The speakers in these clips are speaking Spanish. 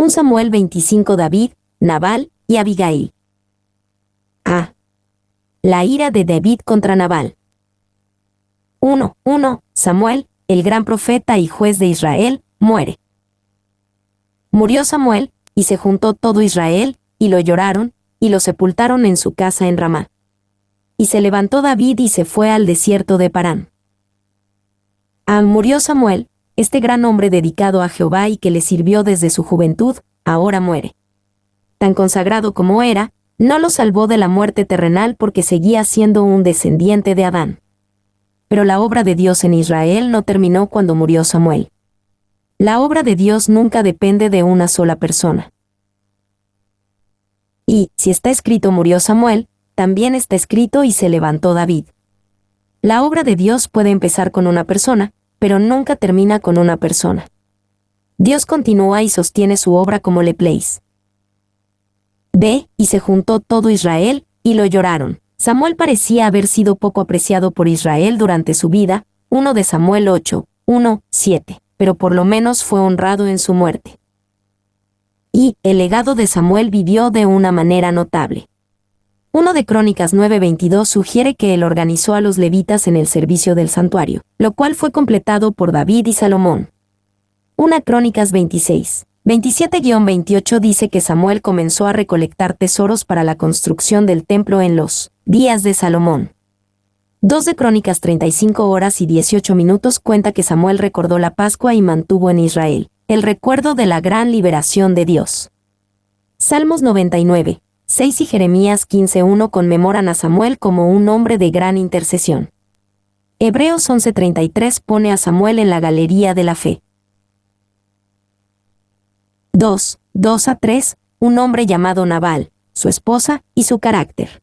1 Samuel 25. David, Nabal y Abigail. A. La ira de David contra Nabal. 1. Samuel, el gran profeta y juez de Israel, muere. Murió Samuel, y se juntó todo Israel, y lo lloraron, y lo sepultaron en su casa en Ramá. Y se levantó David y se fue al desierto de Parán. Murió Samuel, este gran hombre dedicado a Jehová y que le sirvió desde su juventud, ahora muere. Tan consagrado como era, no lo salvó de la muerte terrenal porque seguía siendo un descendiente de Adán. Pero la obra de Dios en Israel no terminó cuando murió Samuel. La obra de Dios nunca depende de una sola persona. Y, si está escrito murió Samuel, también está escrito y se levantó David. La obra de Dios puede empezar con una persona, pero nunca termina con una persona. Dios continúa y sostiene su obra como le place. B. Y se juntó todo Israel, y lo lloraron. Samuel parecía haber sido poco apreciado por Israel durante su vida, 1 de Samuel 8, 7, pero por lo menos fue honrado en su muerte. Y el legado de Samuel vivió de una manera notable. 1 de Crónicas 9:22 sugiere que él organizó a los levitas en el servicio del santuario, lo cual fue completado por David y Salomón. 1 Crónicas 26. 27-28 dice que Samuel comenzó a recolectar tesoros para la construcción del templo en los días de Salomón. 2 de Crónicas 35 horas y 18 minutos cuenta que Samuel recordó la Pascua y mantuvo en Israel el recuerdo de la gran liberación de Dios. Salmos 99. 6 y Jeremías 15:1 conmemoran a Samuel como un hombre de gran intercesión. Hebreos 11:33 pone a Samuel en la galería de la fe. 2-3, un hombre llamado Nabal, su esposa y su carácter.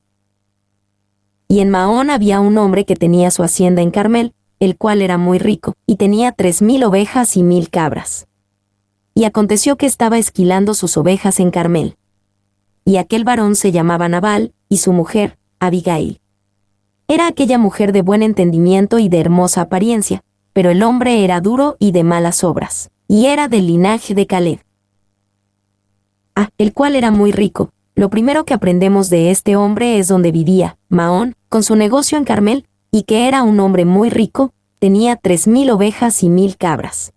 Y en Maón había un hombre que tenía su hacienda en Carmel, el cual era muy rico, y tenía 3,000 ovejas y 1,000 cabras. Y aconteció que estaba esquilando sus ovejas en Carmel. Y aquel varón se llamaba Nabal, y su mujer, Abigail. Era aquella mujer de buen entendimiento y de hermosa apariencia, pero el hombre era duro y de malas obras, y era del linaje de Caleb. El cual era muy rico. Lo primero que aprendemos de este hombre es donde vivía, Maón, con su negocio en Carmel, y que era un hombre muy rico, tenía 3,000 ovejas y 1,000 cabras.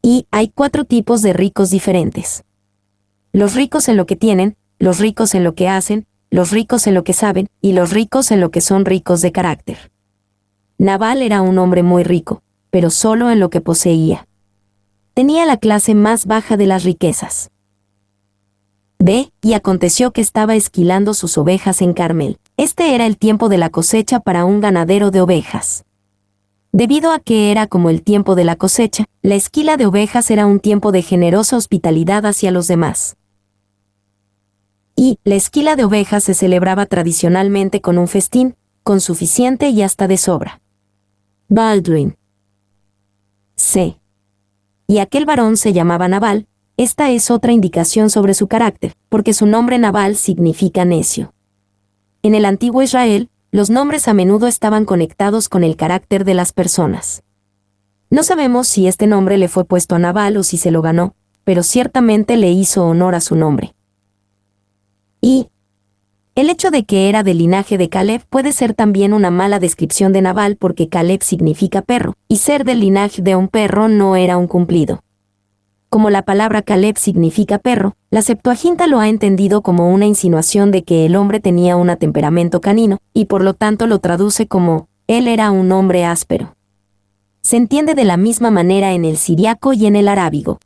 Y hay 4 tipos de ricos diferentes. Los ricos en lo que tienen, los ricos en lo que hacen, los ricos en lo que saben, y los ricos en lo que son ricos de carácter. Nabal era un hombre muy rico, pero solo en lo que poseía. Tenía la clase más baja de las riquezas. B. Y aconteció que estaba esquilando sus ovejas en Carmel. Este era el tiempo de la cosecha para un ganadero de ovejas. Debido a que era como el tiempo de la cosecha, la esquila de ovejas era un tiempo de generosa hospitalidad hacia los demás. Y la esquila de ovejas se celebraba tradicionalmente con un festín, con suficiente y hasta de sobra. Baldwin. C. Y aquel varón se llamaba Nabal. Esta es otra indicación sobre su carácter, porque su nombre Nabal significa necio. En el antiguo Israel, los nombres a menudo estaban conectados con el carácter de las personas. No sabemos si este nombre le fue puesto a Nabal o si se lo ganó, pero ciertamente le hizo honor a su nombre. Y el hecho de que era del linaje de Caleb puede ser también una mala descripción de Nabal porque Caleb significa perro, y ser del linaje de un perro no era un cumplido. Como la palabra Caleb significa perro, la Septuaginta lo ha entendido como una insinuación de que el hombre tenía un temperamento canino, y por lo tanto lo traduce como, él era un hombre áspero. Se entiende de la misma manera en el siriaco y en el arábigo.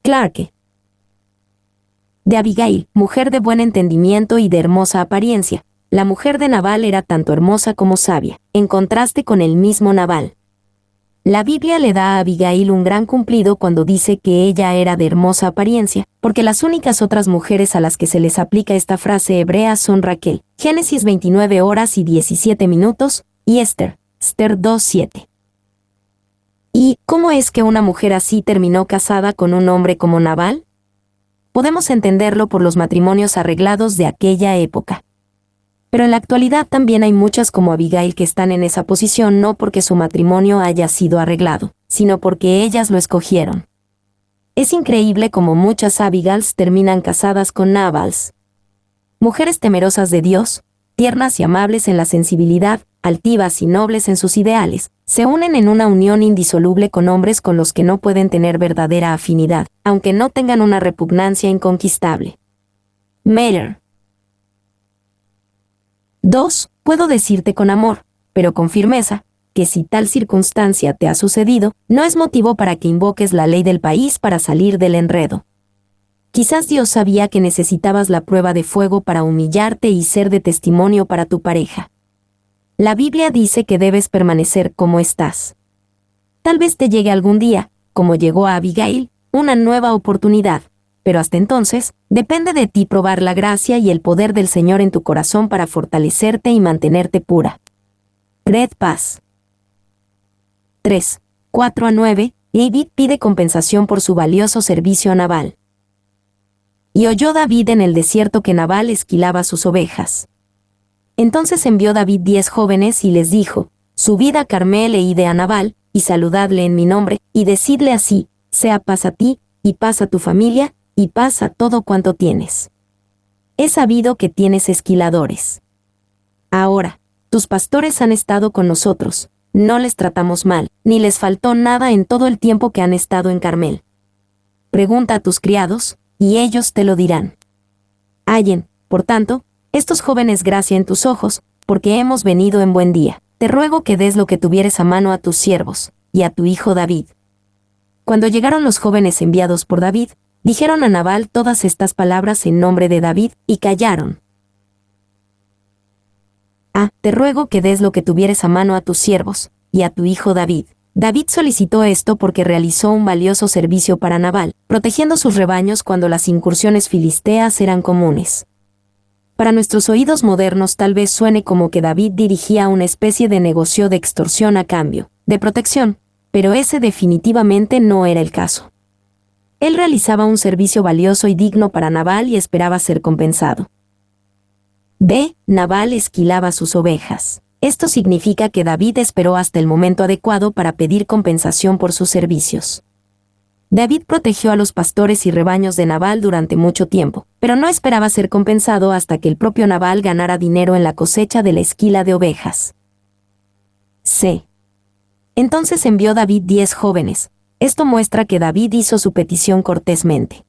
Clarke. De Abigail, mujer de buen entendimiento y de hermosa apariencia. La mujer de Nabal era tanto hermosa como sabia, en contraste con el mismo Nabal. La Biblia le da a Abigail un gran cumplido cuando dice que ella era de hermosa apariencia, porque las únicas otras mujeres a las que se les aplica esta frase hebrea son Raquel, Génesis 29 horas y 17 minutos, y Esther, Esther 2:7. ¿Y cómo es que una mujer así terminó casada con un hombre como Nabal? Podemos entenderlo por los matrimonios arreglados de aquella época. Pero en la actualidad también hay muchas como Abigail que están en esa posición no porque su matrimonio haya sido arreglado, sino porque ellas lo escogieron. Es increíble cómo muchas Abigails terminan casadas con Nabals. Mujeres temerosas de Dios, tiernas y amables en la sensibilidad, altivas y nobles en sus ideales, se unen en una unión indisoluble con hombres con los que no pueden tener verdadera afinidad, aunque no tengan una repugnancia inconquistable. Meyer. 2. Puedo decirte con amor, pero con firmeza, que si tal circunstancia te ha sucedido, no es motivo para que invoques la ley del país para salir del enredo. Quizás Dios sabía que necesitabas la prueba de fuego para humillarte y ser de testimonio para tu pareja. La Biblia dice que debes permanecer como estás. Tal vez te llegue algún día, como llegó a Abigail, una nueva oportunidad, pero hasta entonces, depende de ti probar la gracia y el poder del Señor en tu corazón para fortalecerte y mantenerte pura. Red Paz. 3. 4-9. David pide compensación por su valioso servicio a Nabal. Y oyó David en el desierto que Nabal esquilaba sus ovejas. Entonces envió David 10 jóvenes y les dijo: Subid a Carmel e id a Nabal, y saludadle en mi nombre, y decidle así: sea paz a ti, y paz a tu familia, y paz a todo cuanto tienes. He sabido que tienes esquiladores. Ahora, tus pastores han estado con nosotros, no les tratamos mal, ni les faltó nada en todo el tiempo que han estado en Carmel. Pregunta a tus criados, y ellos te lo dirán. Hallen, por tanto, estos jóvenes gracia en tus ojos, porque hemos venido en buen día. Te ruego que des lo que tuvieres a mano a tus siervos, y a tu hijo David. Cuando llegaron los jóvenes enviados por David, dijeron a Nabal todas estas palabras en nombre de David, y callaron. Te ruego que des lo que tuvieres a mano a tus siervos, y a tu hijo David. David solicitó esto porque realizó un valioso servicio para Nabal, protegiendo sus rebaños cuando las incursiones filisteas eran comunes. Para nuestros oídos modernos tal vez suene como que David dirigía una especie de negocio de extorsión a cambio de protección, pero ese definitivamente no era el caso. Él realizaba un servicio valioso y digno para Nabal y esperaba ser compensado. B. Nabal esquilaba sus ovejas. Esto significa que David esperó hasta el momento adecuado para pedir compensación por sus servicios. David protegió a los pastores y rebaños de Nabal durante mucho tiempo, pero no esperaba ser compensado hasta que el propio Nabal ganara dinero en la cosecha de la esquila de ovejas. C. Entonces envió David 10 jóvenes. Esto muestra que David hizo su petición cortésmente.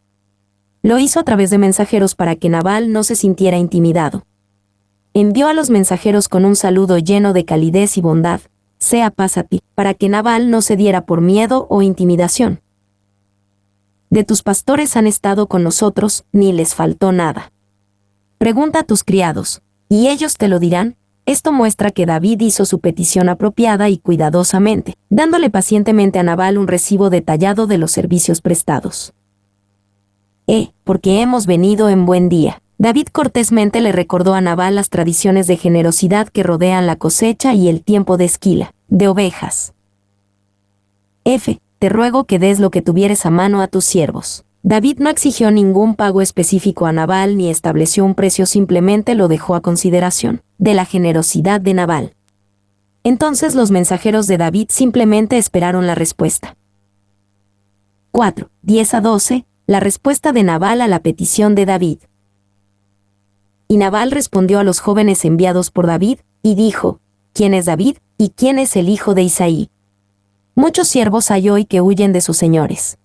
Lo hizo a través de mensajeros para que Nabal no se sintiera intimidado. Envió a los mensajeros con un saludo lleno de calidez y bondad: sea paz a ti, para que Nabal no cediera por miedo o intimidación. De tus pastores han estado con nosotros, ni les faltó nada. Pregunta a tus criados, y ellos te lo dirán. Esto muestra que David hizo su petición apropiada y cuidadosamente, dándole pacientemente a Nabal un recibo detallado de los servicios prestados. Porque hemos venido en buen día. David cortésmente le recordó a Nabal las tradiciones de generosidad que rodean la cosecha y el tiempo de esquila de ovejas. F. Te ruego que des lo que tuvieres a mano a tus siervos. David no exigió ningún pago específico a Nabal ni estableció un precio, simplemente lo dejó a consideración de la generosidad de Nabal. Entonces los mensajeros de David simplemente esperaron la respuesta. 4. 10-12. La respuesta de Nabal a la petición de David. Y Nabal respondió a los jóvenes enviados por David, y dijo: ¿Quién es David, y quién es el hijo de Isaí? Muchos siervos hay hoy que huyen de sus señores.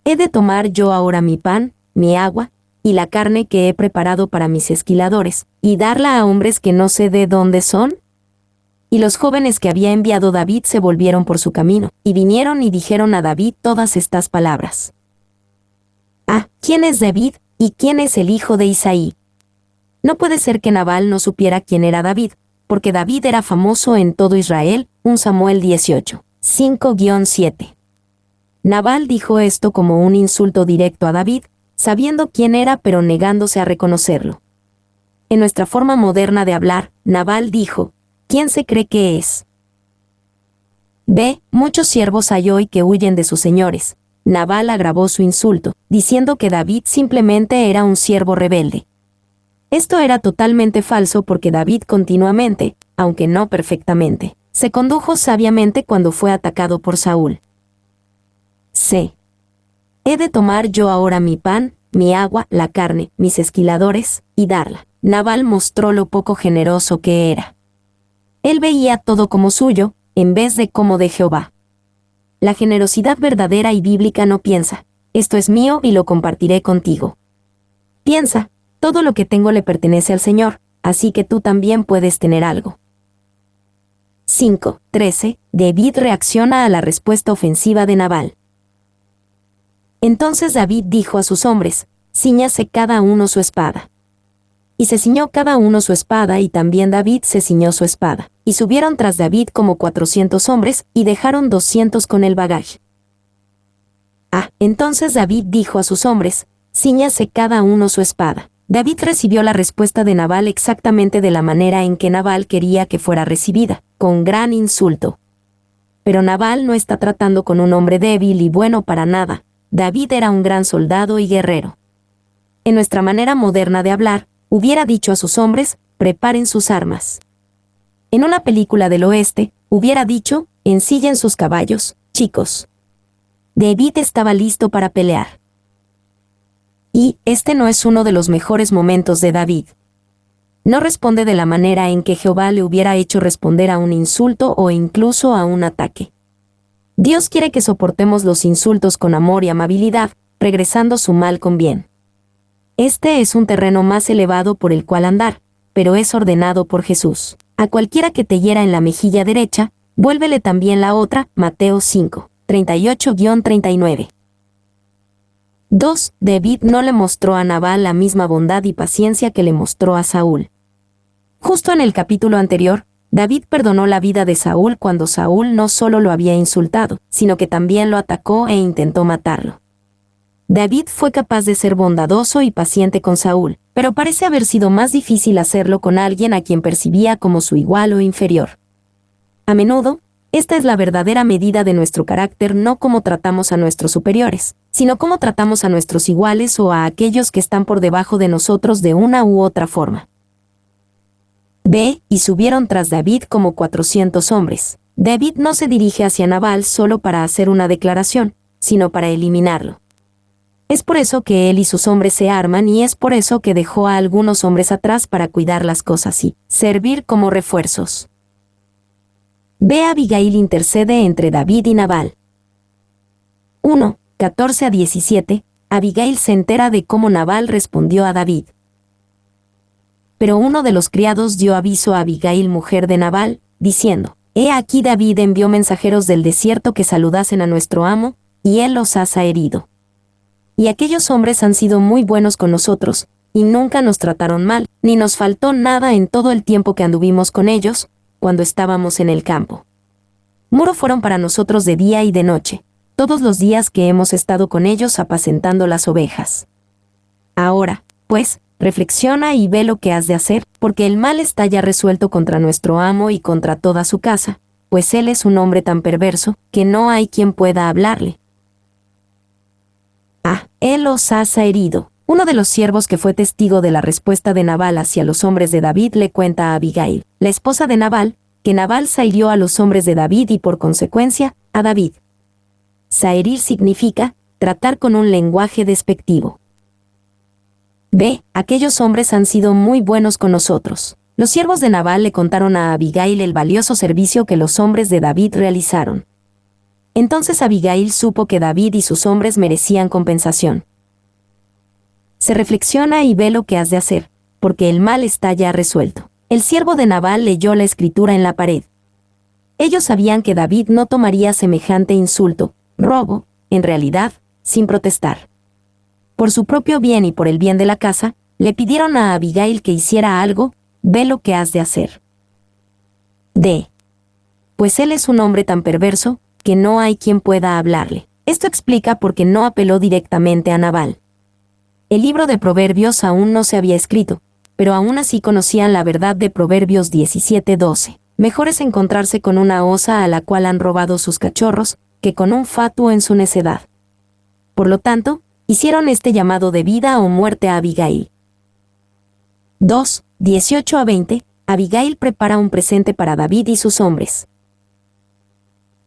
¿He de tomar yo ahora mi pan, mi agua, y la carne que he preparado para mis esquiladores, y darla a hombres que no sé de dónde son? Y los jóvenes que había enviado David se volvieron por su camino, y vinieron y dijeron a David todas estas palabras. ¿Quién es David, y quién es el hijo de Isaí? No puede ser que Nabal no supiera quién era David, porque David era famoso en todo Israel. 1 Samuel 18, 5-7. Nabal dijo esto como un insulto directo a David, sabiendo quién era pero negándose a reconocerlo. En nuestra forma moderna de hablar, Nabal dijo: ¿quién se cree que es? B. Muchos siervos hay hoy que huyen de sus señores. Nabal agravó su insulto, diciendo que David simplemente era un siervo rebelde. Esto era totalmente falso porque David continuamente, aunque no perfectamente, se condujo sabiamente cuando fue atacado por Saúl. C. ¿He de tomar yo ahora mi pan, mi agua, la carne, mis esquiladores, y darla? Nabal mostró lo poco generoso que era. Él veía todo como suyo, en vez de como de Jehová. La generosidad verdadera y bíblica no piensa, esto es mío y lo compartiré contigo. Piensa, todo lo que tengo le pertenece al Señor, así que tú también puedes tener algo. 5:13. David reacciona a la respuesta ofensiva de Nabal. Entonces David dijo a sus hombres, cíñase cada uno su espada. Y se ciñó cada uno su espada, y también David se ciñó su espada. Y subieron tras David como 400 hombres, y dejaron 200 con el bagaje. Entonces David dijo a sus hombres, cíñase cada uno su espada. David recibió la respuesta de Nabal exactamente de la manera en que Nabal quería que fuera recibida, con gran insulto. Pero Nabal no está tratando con un hombre débil y bueno para nada. David era un gran soldado y guerrero. En nuestra manera moderna de hablar, hubiera dicho a sus hombres, preparen sus armas. En una película del oeste, hubiera dicho, ensillen sus caballos, chicos. David estaba listo para pelear. Y este no es uno de los mejores momentos de David. No responde de la manera en que Jehová le hubiera hecho responder a un insulto o incluso a un ataque. Dios quiere que soportemos los insultos con amor y amabilidad, regresando su mal con bien. Este es un terreno más elevado por el cual andar, pero es ordenado por Jesús. A cualquiera que te hiera en la mejilla derecha, vuélvele también la otra. Mateo 5, 38-39. 2. David no le mostró a Nabal la misma bondad y paciencia que le mostró a Saúl. Justo en el capítulo anterior, David perdonó la vida de Saúl cuando Saúl no solo lo había insultado, sino que también lo atacó e intentó matarlo. David fue capaz de ser bondadoso y paciente con Saúl, pero parece haber sido más difícil hacerlo con alguien a quien percibía como su igual o inferior. A menudo, esta es la verdadera medida de nuestro carácter, no cómo tratamos a nuestros superiores, sino cómo tratamos a nuestros iguales o a aquellos que están por debajo de nosotros de una u otra forma. B. Y subieron tras David como 400 hombres. David no se dirige hacia Nabal solo para hacer una declaración, sino para eliminarlo. Es por eso que él y sus hombres se arman, y es por eso que dejó a algunos hombres atrás para cuidar las cosas y servir como refuerzos. B. Abigail intercede entre David y Nabal. 1. 14-17. Abigail se entera de cómo Nabal respondió a David. Pero uno de los criados dio aviso a Abigail, mujer de Nabal, diciendo, he aquí David envió mensajeros del desierto que saludasen a nuestro amo, y él los ha herido. Y aquellos hombres han sido muy buenos con nosotros, y nunca nos trataron mal, ni nos faltó nada en todo el tiempo que anduvimos con ellos, cuando estábamos en el campo. Muro fueron para nosotros de día y de noche, todos los días que hemos estado con ellos apacentando las ovejas. Ahora, pues, reflexiona y ve lo que has de hacer, porque el mal está ya resuelto contra nuestro amo y contra toda su casa, pues él es un hombre tan perverso, que no hay quien pueda hablarle. Él los ha herido. Uno de los siervos que fue testigo de la respuesta de Nabal hacia los hombres de David le cuenta a Abigail, la esposa de Nabal, que Nabal hirió a los hombres de David y por consecuencia, a David. Herir significa tratar con un lenguaje despectivo. B. Aquellos hombres han sido muy buenos con nosotros. Los siervos de Nabal le contaron a Abigail el valioso servicio que los hombres de David realizaron. Entonces Abigail supo que David y sus hombres merecían compensación. Se reflexiona y ve lo que has de hacer, porque el mal está ya resuelto. El siervo de Nabal leyó la escritura en la pared. Ellos sabían que David no tomaría semejante insulto, robo, en realidad, sin protestar. Por su propio bien y por el bien de la casa, le pidieron a Abigail que hiciera algo. Ve lo que has de hacer. D. Pues él es un hombre tan perverso, que no hay quien pueda hablarle. Esto explica por qué no apeló directamente a Nabal. El libro de Proverbios aún no se había escrito, pero aún así conocían la verdad de Proverbios 17:12. Mejor es encontrarse con una osa a la cual han robado sus cachorros, que con un fatuo en su necedad. Por lo tanto, hicieron este llamado de vida o muerte a Abigail. 2. 18-20. Abigail prepara un presente para David y sus hombres.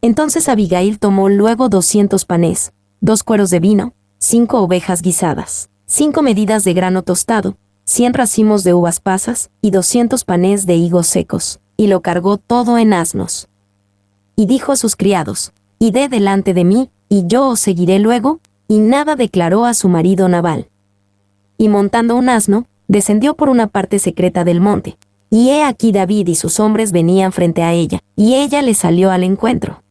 Entonces Abigail tomó luego 200 panes, 2 cueros de vino, 5 ovejas guisadas, 5 medidas de grano tostado, 100 racimos de uvas pasas, y 200 panes de higos secos, y lo cargó todo en asnos. Y dijo a sus criados, Id delante de mí, y yo os seguiré luego, y nada declaró a su marido Nabal. Y montando un asno, descendió por una parte secreta del monte, y he aquí David y sus hombres venían frente a ella, y ella le salió al encuentro.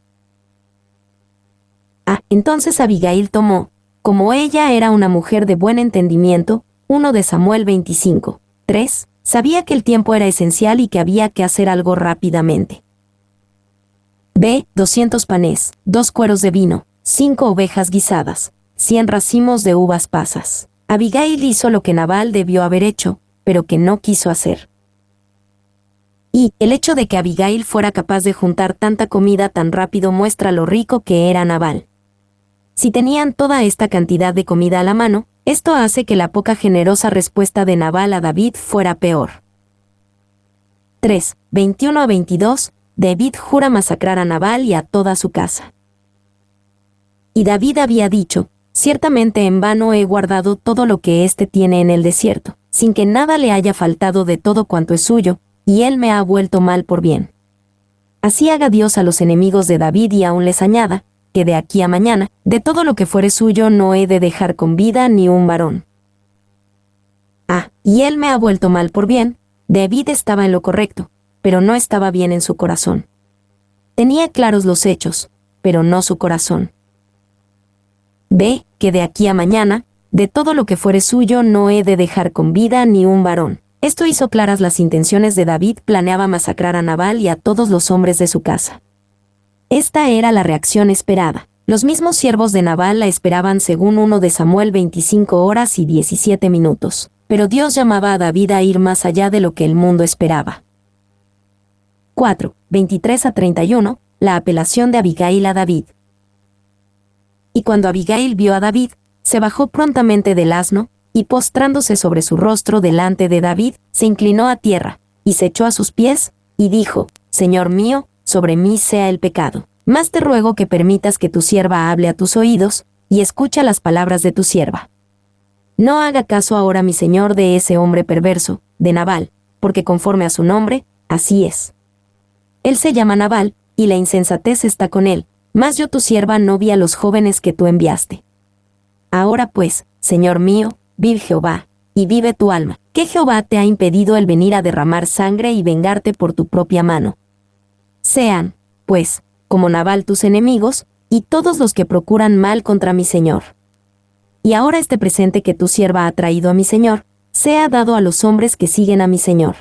Entonces Abigail tomó, como ella era una mujer de buen entendimiento, 1 de Samuel 25, 3, sabía que el tiempo era esencial y que había que hacer algo rápidamente. B. 200 panes, 2 cueros de vino, 5 ovejas guisadas, 100 racimos de uvas pasas. Abigail hizo lo que Nabal debió haber hecho, pero que no quiso hacer. Y el hecho de que Abigail fuera capaz de juntar tanta comida tan rápido muestra lo rico que era Nabal. Si tenían toda esta cantidad de comida a la mano, esto hace que la poca generosa respuesta de Nabal a David fuera peor. 3. 21 a 22, David jura masacrar a Nabal y a toda su casa. Y David había dicho, ciertamente en vano he guardado todo lo que éste tiene en el desierto, sin que nada le haya faltado de todo cuanto es suyo, y él me ha vuelto mal por bien. Así haga Dios a los enemigos de David y aún les añada, que de aquí a mañana, de todo lo que fuere suyo no he de dejar con vida ni un varón. Y él me ha vuelto mal por bien. David estaba en lo correcto, pero no estaba bien en su corazón. Tenía claros los hechos, pero no su corazón. B. Que de aquí a mañana, de todo lo que fuere suyo no he de dejar con vida ni un varón. Esto hizo claras las intenciones de David. Planeaba masacrar a Nabal y a todos los hombres de su casa. Esta era la reacción esperada. Los mismos siervos de Nabal la esperaban según 1 de Samuel 25 horas y 17 minutos. Pero Dios llamaba a David a ir más allá de lo que el mundo esperaba. 4. 23 a 31, la apelación de Abigail a David. Y cuando Abigail vio a David, se bajó prontamente del asno, y postrándose sobre su rostro delante de David, se inclinó a tierra, y se echó a sus pies, y dijo, Señor mío, sobre mí sea el pecado. Mas te ruego que permitas que tu sierva hable a tus oídos, y escucha las palabras de tu sierva. No haga caso ahora mi señor de ese hombre perverso, de Nabal, porque conforme a su nombre, así es. Él se llama Nabal, y la insensatez está con él, mas yo tu sierva no vi a los jóvenes que tú enviaste. Ahora pues, señor mío, vive Jehová, y vive tu alma, que Jehová te ha impedido el venir a derramar sangre y vengarte por tu propia mano. Sean, pues, como Nabal tus enemigos, y todos los que procuran mal contra mi señor. Y ahora este presente que tu sierva ha traído a mi señor, sea dado a los hombres que siguen a mi señor.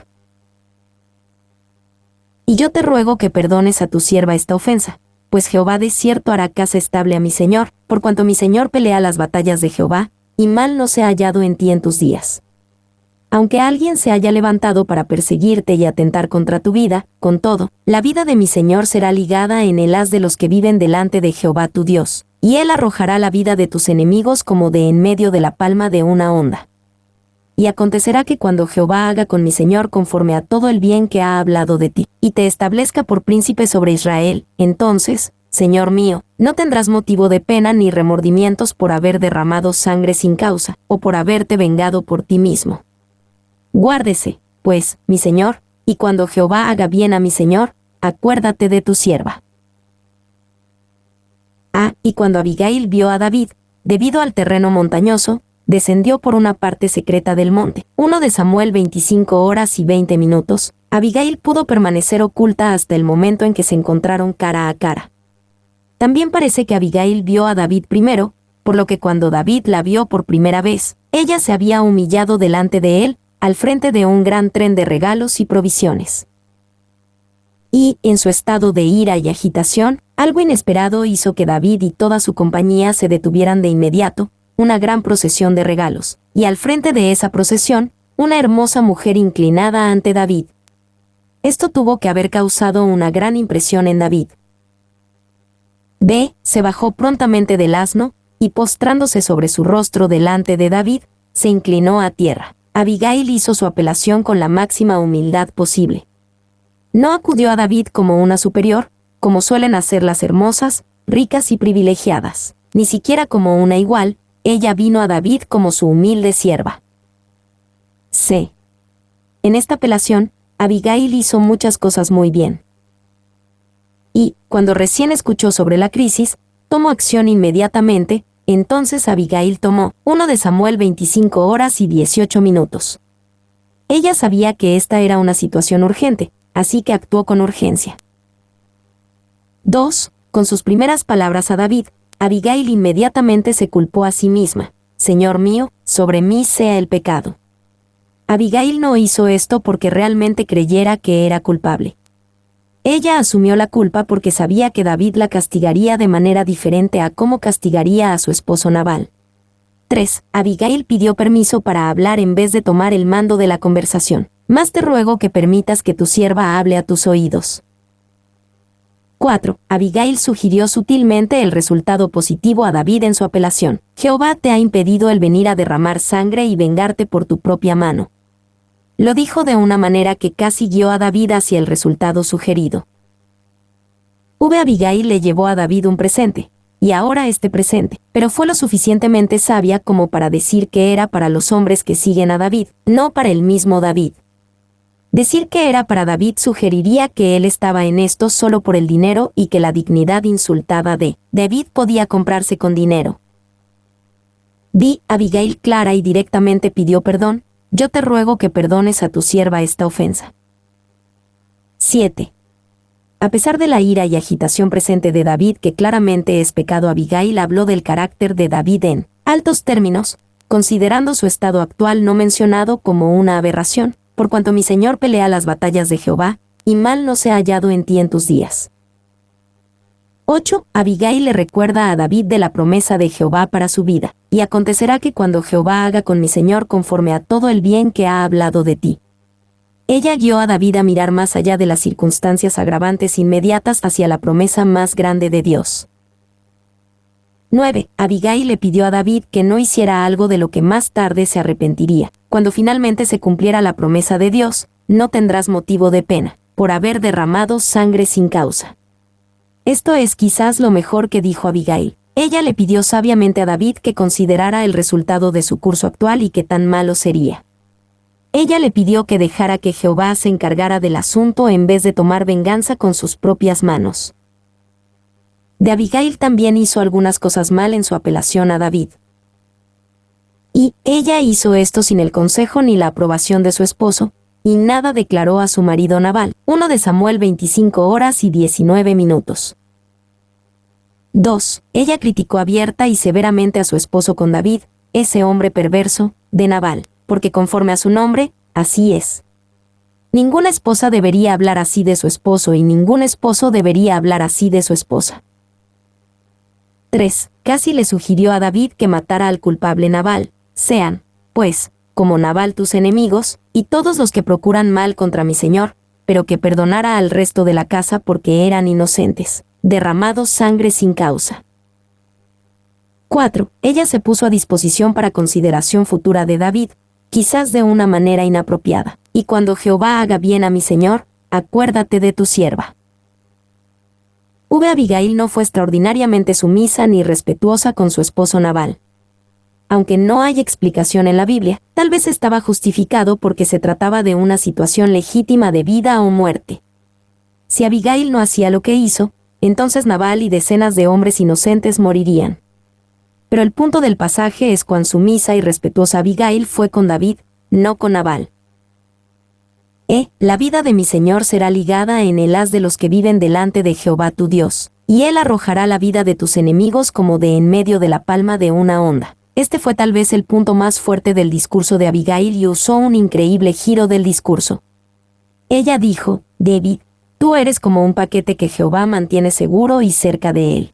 Y yo te ruego que perdones a tu sierva esta ofensa, pues Jehová de cierto hará casa estable a mi señor, por cuanto mi señor pelea las batallas de Jehová, y mal no se ha hallado en ti en tus días. Aunque alguien se haya levantado para perseguirte y atentar contra tu vida, con todo, la vida de mi señor será ligada en el haz de los que viven delante de Jehová tu Dios, y él arrojará la vida de tus enemigos como de en medio de la palma de una onda. Y acontecerá que cuando Jehová haga con mi señor conforme a todo el bien que ha hablado de ti, y te establezca por príncipe sobre Israel, entonces, Señor mío, no tendrás motivo de pena ni remordimientos por haber derramado sangre sin causa, o por haberte vengado por ti mismo. Guárdese, pues, mi señor, y cuando Jehová haga bien a mi señor, acuérdate de tu sierva. Y cuando Abigail vio a David, debido al terreno montañoso, descendió por una parte secreta del monte. 1 de Samuel 25 horas y 20 minutos, Abigail pudo permanecer oculta hasta el momento en que se encontraron cara a cara. También parece que Abigail vio a David primero, por lo que cuando David la vio por primera vez, ella se había humillado delante de él, al frente de un gran tren de regalos y provisiones. Y, en su estado de ira y agitación, algo inesperado hizo que David y toda su compañía se detuvieran de inmediato, una gran procesión de regalos, y al frente de esa procesión, una hermosa mujer inclinada ante David. Esto tuvo que haber causado una gran impresión en David. B. Se bajó prontamente del asno, y postrándose sobre su rostro delante de David, se inclinó a tierra. Abigail hizo su apelación con la máxima humildad posible. No acudió a David como una superior, como suelen hacer las hermosas, ricas y privilegiadas, ni siquiera como una igual, ella vino a David como su humilde sierva. C. En esta apelación, Abigail hizo muchas cosas muy bien. Y, cuando recién escuchó sobre la crisis, tomó acción inmediatamente. Entonces Abigail tomó 1 de Samuel 25 horas y 18 minutos. Ella sabía que esta era una situación urgente, así que actuó con urgencia. 2. Con sus primeras palabras a David, Abigail inmediatamente se culpó a sí misma. Señor mío, sobre mí sea el pecado. Abigail no hizo esto porque realmente creyera que era culpable. Ella asumió la culpa porque sabía que David la castigaría de manera diferente a cómo castigaría a su esposo Nabal. 3. Abigail pidió permiso para hablar en vez de tomar el mando de la conversación. Más te ruego que permitas que tu sierva hable a tus oídos. 4. Abigail sugirió sutilmente el resultado positivo a David en su apelación. Jehová te ha impedido el venir a derramar sangre y vengarte por tu propia mano. Lo dijo de una manera que casi guió a David hacia el resultado sugerido. Abigail le llevó a David un presente, y ahora este presente, pero fue lo suficientemente sabia como para decir que era para los hombres que siguen a David, no para el mismo David. Decir que era para David sugeriría que él estaba en esto solo por el dinero y que la dignidad insultada de David podía comprarse con dinero. Abigail clara y directamente pidió perdón. Yo te ruego que perdones a tu sierva esta ofensa. 7. A pesar de la ira y agitación presente de David, que claramente es pecado, Abigail habló del carácter de David en altos términos, considerando su estado actual no mencionado como una aberración, por cuanto mi Señor pelea las batallas de Jehová, y mal no se ha hallado en ti en tus días. 8. Abigail le recuerda a David de la promesa de Jehová para su vida. Y acontecerá que cuando Jehová haga con mi Señor conforme a todo el bien que ha hablado de ti. Ella guió a David a mirar más allá de las circunstancias agravantes inmediatas hacia la promesa más grande de Dios. 9. Abigail le pidió a David que no hiciera algo de lo que más tarde se arrepentiría. Cuando finalmente se cumpliera la promesa de Dios, no tendrás motivo de pena, por haber derramado sangre sin causa. Esto es quizás lo mejor que dijo Abigail. Ella le pidió sabiamente a David que considerara el resultado de su curso actual y qué tan malo sería. Ella le pidió que dejara que Jehová se encargara del asunto en vez de tomar venganza con sus propias manos. Abigail también hizo algunas cosas mal en su apelación a David. Y ella hizo esto sin el consejo ni la aprobación de su esposo, y nada declaró a su marido Nabal. 1 de Samuel 25 horas y 19 minutos. 2. Ella criticó abierta y severamente a su esposo con David, ese hombre perverso, de Nabal, porque conforme a su nombre, así es. Ninguna esposa debería hablar así de su esposo y ningún esposo debería hablar así de su esposa. 3. Casi le sugirió a David que matara al culpable Nabal. Sean, pues, como Nabal tus enemigos, y todos los que procuran mal contra mi señor, pero que perdonara al resto de la casa porque eran inocentes, derramado sangre sin causa. 4. Ella se puso a disposición para consideración futura de David, quizás de una manera inapropiada. Y cuando Jehová haga bien a mi señor, acuérdate de tu sierva. Abigail no fue extraordinariamente sumisa ni respetuosa con su esposo Nabal. Aunque no hay explicación en la Biblia, tal vez estaba justificado porque se trataba de una situación legítima de vida o muerte. Si Abigail no hacía lo que hizo, entonces Nabal y decenas de hombres inocentes morirían. Pero el punto del pasaje es cuán sumisa y respetuosa Abigail fue con David, no con Nabal. La vida de mi Señor será ligada en el haz de los que viven delante de Jehová tu Dios, y Él arrojará la vida de tus enemigos como de en medio de la palma de una onda. Este fue tal vez el punto más fuerte del discurso de Abigail y usó un increíble giro del discurso. Ella dijo, David, tú eres como un paquete que Jehová mantiene seguro y cerca de él.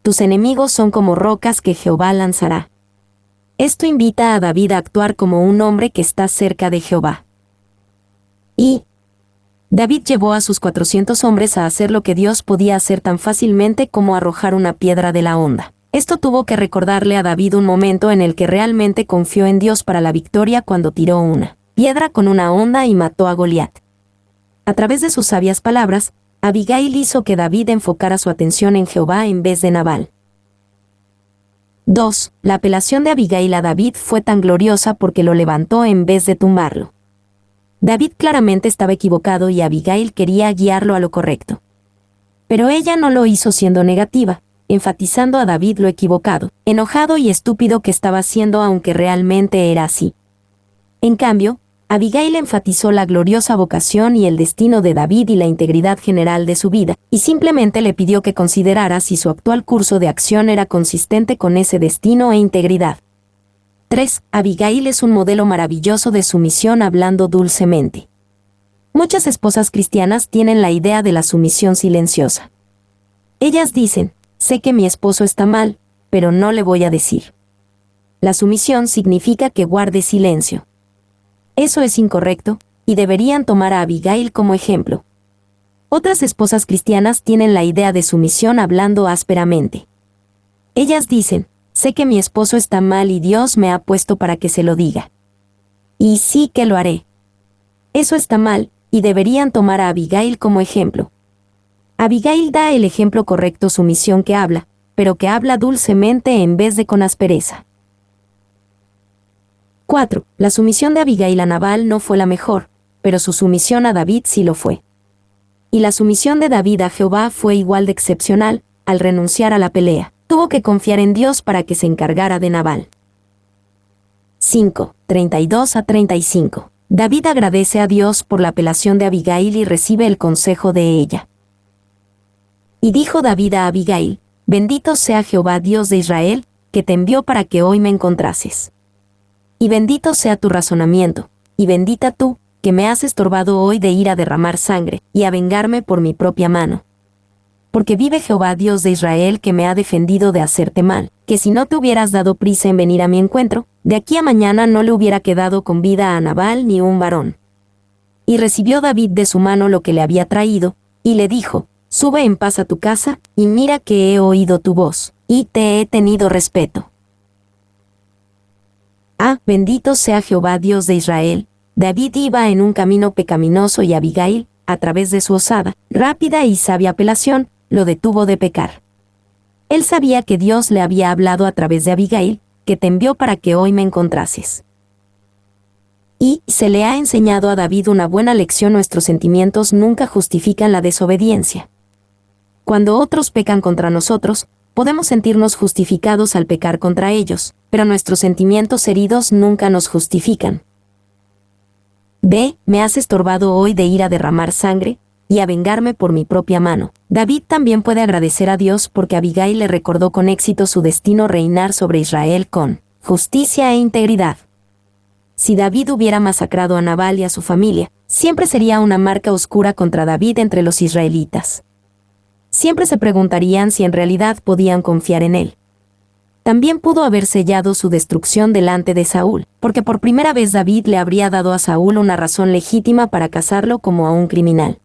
Tus enemigos son como rocas que Jehová lanzará. Esto invita a David a actuar como un hombre que está cerca de Jehová. Y David llevó a sus 400 hombres a hacer lo que Dios podía hacer tan fácilmente como arrojar una piedra de la onda. Esto tuvo que recordarle a David un momento en el que realmente confió en Dios para la victoria cuando tiró una piedra con una onda y mató a Goliat. A través de sus sabias palabras, Abigail hizo que David enfocara su atención en Jehová en vez de Nabal. 2. La apelación de Abigail a David fue tan gloriosa porque lo levantó en vez de tumbarlo. David claramente estaba equivocado y Abigail quería guiarlo a lo correcto. Pero ella no lo hizo siendo negativa, enfatizando a David lo equivocado, enojado y estúpido que estaba haciendo aunque realmente era así. En cambio, Abigail enfatizó la gloriosa vocación y el destino de David y la integridad general de su vida, y simplemente le pidió que considerara si su actual curso de acción era consistente con ese destino e integridad. 3. Abigail es un modelo maravilloso de sumisión hablando dulcemente. Muchas esposas cristianas tienen la idea de la sumisión silenciosa. Ellas dicen, sé que mi esposo está mal, pero no le voy a decir. La sumisión significa que guarde silencio. Eso es incorrecto, y deberían tomar a Abigail como ejemplo. Otras esposas cristianas tienen la idea de sumisión hablando ásperamente. Ellas dicen, sé que mi esposo está mal y Dios me ha puesto para que se lo diga. Y sí que lo haré. Eso está mal, y deberían tomar a Abigail como ejemplo. Abigail da el ejemplo correcto sumisión que habla, pero que habla dulcemente en vez de con aspereza. 4. La sumisión de Abigail a Nabal no fue la mejor, pero su sumisión a David sí lo fue. Y la sumisión de David a Jehová fue igual de excepcional, al renunciar a la pelea. Tuvo que confiar en Dios para que se encargara de Nabal. 5. 32 a 35. David agradece a Dios por la apelación de Abigail y recibe el consejo de ella. Y dijo David a Abigail, bendito sea Jehová Dios de Israel, que te envió para que hoy me encontrases. Y bendito sea tu razonamiento, y bendita tú, que me has estorbado hoy de ir a derramar sangre, y a vengarme por mi propia mano. Porque vive Jehová Dios de Israel que me ha defendido de hacerte mal, que si no te hubieras dado prisa en venir a mi encuentro, de aquí a mañana no le hubiera quedado con vida a Nabal ni un varón. Y recibió David de su mano lo que le había traído, y le dijo, sube en paz a tu casa, y mira que he oído tu voz, y te he tenido respeto. Bendito sea Jehová Dios de Israel. David iba en un camino pecaminoso y Abigail, a través de su osada, rápida y sabia apelación, lo detuvo de pecar. Él sabía que Dios le había hablado a través de Abigail, que te envió para que hoy me encontrases. Y se le ha enseñado a David una buena lección: nuestros sentimientos nunca justifican la desobediencia. Cuando otros pecan contra nosotros, podemos sentirnos justificados al pecar contra ellos, pero nuestros sentimientos heridos nunca nos justifican. B. Me has estorbado hoy de ir a derramar sangre, y a vengarme por mi propia mano. David también puede agradecer a Dios porque Abigail le recordó con éxito su destino: reinar sobre Israel con justicia e integridad. Si David hubiera masacrado a Nabal y a su familia, siempre sería una marca oscura contra David entre los israelitas. Siempre se preguntarían si en realidad podían confiar en él. También pudo haber sellado su destrucción delante de Saúl, porque por primera vez David le habría dado a Saúl una razón legítima para cazarlo como a un criminal.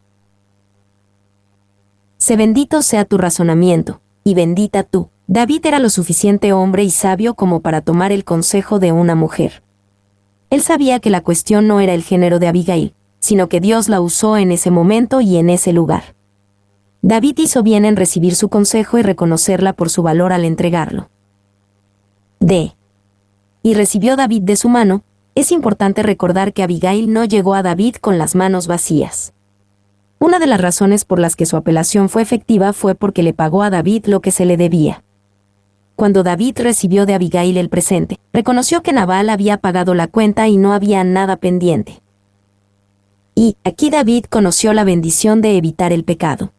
Sé bendito sea tu razonamiento, y bendita tú. David era lo suficiente hombre y sabio como para tomar el consejo de una mujer. Él sabía que la cuestión no era el género de Abigail, sino que Dios la usó en ese momento y en ese lugar. David hizo bien en recibir su consejo y reconocerla por su valor al entregarlo. D. Y recibió David de su mano. Es importante recordar que Abigail no llegó a David con las manos vacías. Una de las razones por las que su apelación fue efectiva fue porque le pagó a David lo que se le debía. Cuando David recibió de Abigail el presente, reconoció que Nabal había pagado la cuenta y no había nada pendiente. Y aquí David conoció la bendición de evitar el pecado.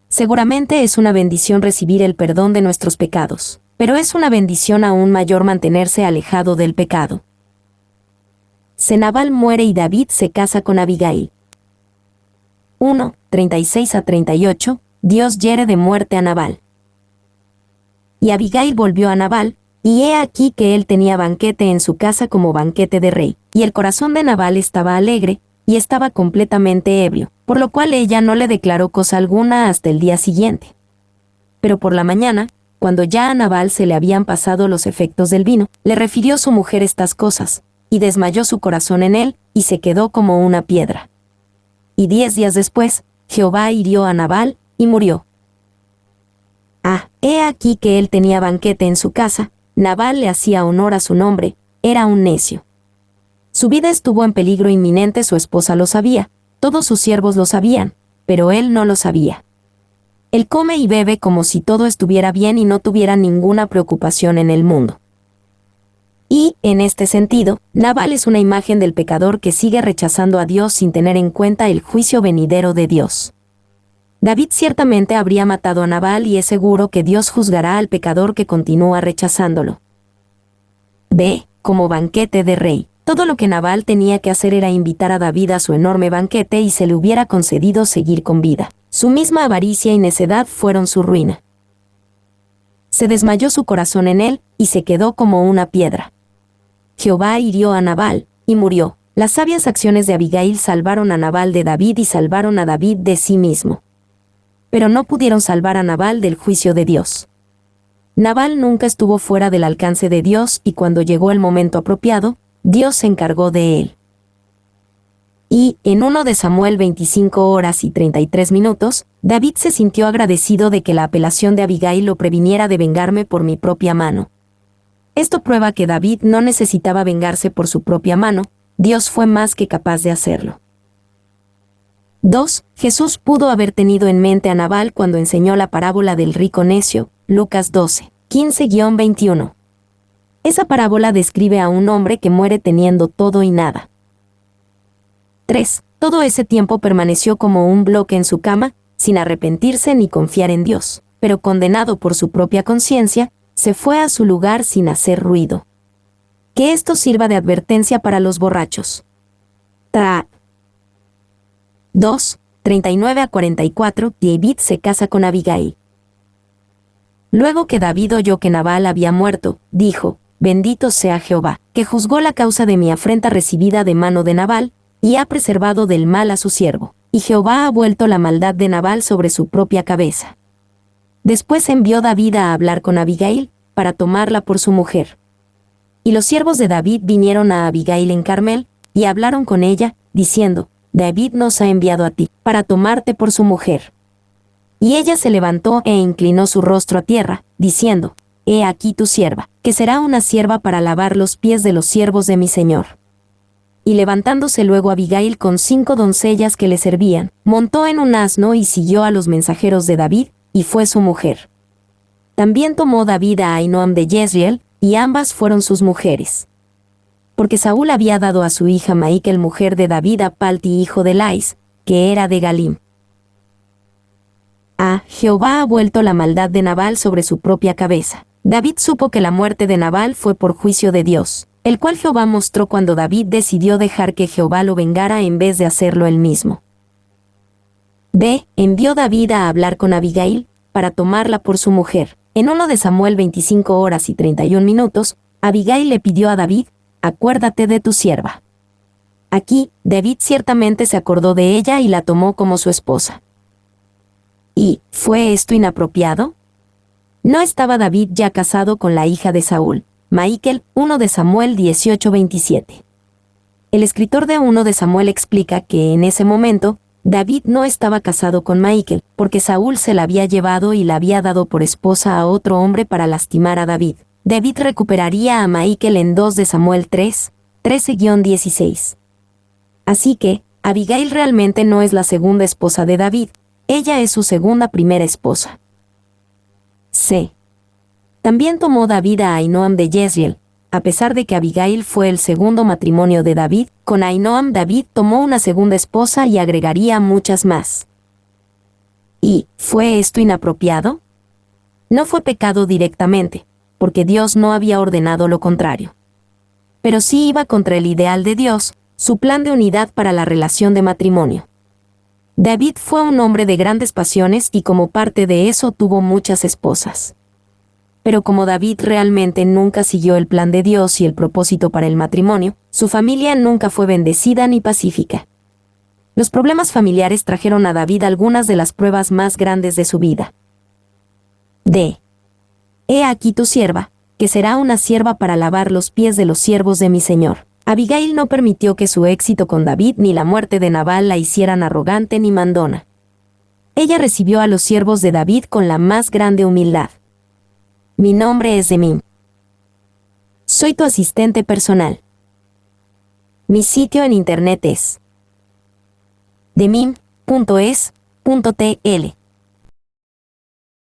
Seguramente es una bendición recibir el perdón de nuestros pecados, pero es una bendición aún mayor mantenerse alejado del pecado. Nabal muere y David se casa con Abigail. 1. 36 a 38. Dios hiere de muerte a Nabal. Y Abigail volvió a Nabal, y he aquí que él tenía banquete en su casa como banquete de rey, y el corazón de Nabal estaba alegre, y estaba completamente ebrio, por lo cual ella no le declaró cosa alguna hasta el día siguiente. Pero por la mañana, cuando ya a Nabal se le habían pasado los efectos del vino, le refirió su mujer estas cosas, y desmayó su corazón en él, y se quedó como una piedra. Y 10 días después, Jehová hirió a Nabal, y murió. He aquí que él tenía banquete en su casa, Nabal le hacía honor a su nombre, era un necio. Su vida estuvo en peligro inminente, su esposa lo sabía, todos sus siervos lo sabían, pero él no lo sabía. Él come y bebe como si todo estuviera bien y no tuviera ninguna preocupación en el mundo. Y, en este sentido, Nabal es una imagen del pecador que sigue rechazando a Dios sin tener en cuenta el juicio venidero de Dios. David ciertamente habría matado a Nabal y es seguro que Dios juzgará al pecador que continúa rechazándolo. B. Como banquete de rey. Todo lo que Nabal tenía que hacer era invitar a David a su enorme banquete y se le hubiera concedido seguir con vida. Su misma avaricia y necedad fueron su ruina. Se desmayó su corazón en él, y se quedó como una piedra. Jehová hirió a Nabal, y murió. Las sabias acciones de Abigail salvaron a Nabal de David y salvaron a David de sí mismo. Pero no pudieron salvar a Nabal del juicio de Dios. Nabal nunca estuvo fuera del alcance de Dios y cuando llegó el momento apropiado, Dios se encargó de él. Y, en 1 de Samuel 25:33, David se sintió agradecido de que la apelación de Abigail lo previniera de vengarme por mi propia mano. Esto prueba que David no necesitaba vengarse por su propia mano, Dios fue más que capaz de hacerlo. 2. Jesús pudo haber tenido en mente a Nabal cuando enseñó la parábola del rico necio, Lucas 12:15-21. Esa parábola describe a un hombre que muere teniendo todo y nada. 3. Todo ese tiempo permaneció como un bloque en su cama, sin arrepentirse ni confiar en Dios, pero condenado por su propia conciencia, se fue a su lugar sin hacer ruido. Que esto sirva de advertencia para los borrachos. 2. 39-44, David se casa con Abigail. Luego que David oyó que Nabal había muerto, dijo, bendito sea Jehová, que juzgó la causa de mi afrenta recibida de mano de Nabal, y ha preservado del mal a su siervo, y Jehová ha vuelto la maldad de Nabal sobre su propia cabeza. Después envió David a hablar con Abigail, para tomarla por su mujer. Y los siervos de David vinieron a Abigail en Carmel, y hablaron con ella, diciendo, David nos ha enviado a ti, para tomarte por su mujer. Y ella se levantó e inclinó su rostro a tierra, diciendo, He aquí tu sierva, que será una sierva para lavar los pies de los siervos de mi señor. Y levantándose luego Abigail con 5 doncellas que le servían, montó en un asno y siguió a los mensajeros de David, y fue su mujer. También tomó David a Ahinoam de Jezreel, y ambas fueron sus mujeres. Porque Saúl había dado a su hija Maical, mujer de David, a Palti hijo de Lais, que era de Galim. Jehová ha vuelto la maldad de Nabal sobre su propia cabeza. David supo que la muerte de Nabal fue por juicio de Dios, el cual Jehová mostró cuando David decidió dejar que Jehová lo vengara en vez de hacerlo él mismo. B. Envió David a hablar con Abigail, para tomarla por su mujer. En 1 de Samuel 25:31, Abigail le pidió a David, acuérdate de tu sierva. Aquí, David ciertamente se acordó de ella y la tomó como su esposa. ¿Y fue esto inapropiado? No estaba David ya casado con la hija de Saúl, Maical, 1 de Samuel 18:27. El escritor de 1 de Samuel explica que en ese momento, David no estaba casado con Maical, porque Saúl se la había llevado y la había dado por esposa a otro hombre para lastimar a David. David recuperaría a Maical en 2 de Samuel 13:16. Así que, Abigail realmente no es la segunda esposa de David, ella es su segunda primera esposa. C. También tomó David a Ahinoam de Jezreel. A pesar de que Abigail fue el segundo matrimonio de David, con Ahinoam David tomó una segunda esposa y agregaría muchas más. ¿Y fue esto inapropiado? No fue pecado directamente, porque Dios no había ordenado lo contrario. Pero sí iba contra el ideal de Dios, su plan de unidad para la relación de matrimonio. David fue un hombre de grandes pasiones y como parte de eso tuvo muchas esposas. Pero como David realmente nunca siguió el plan de Dios y el propósito para el matrimonio, su familia nunca fue bendecida ni pacífica. Los problemas familiares trajeron a David algunas de las pruebas más grandes de su vida. D. He aquí tu sierva, que será una sierva para lavar los pies de los siervos de mi señor. Abigail no permitió que su éxito con David ni la muerte de Nabal la hicieran arrogante ni mandona. Ella recibió a los siervos de David con la más grande humildad. Mi nombre es Demim. Soy tu asistente personal. Mi sitio en internet es demim.es.tl.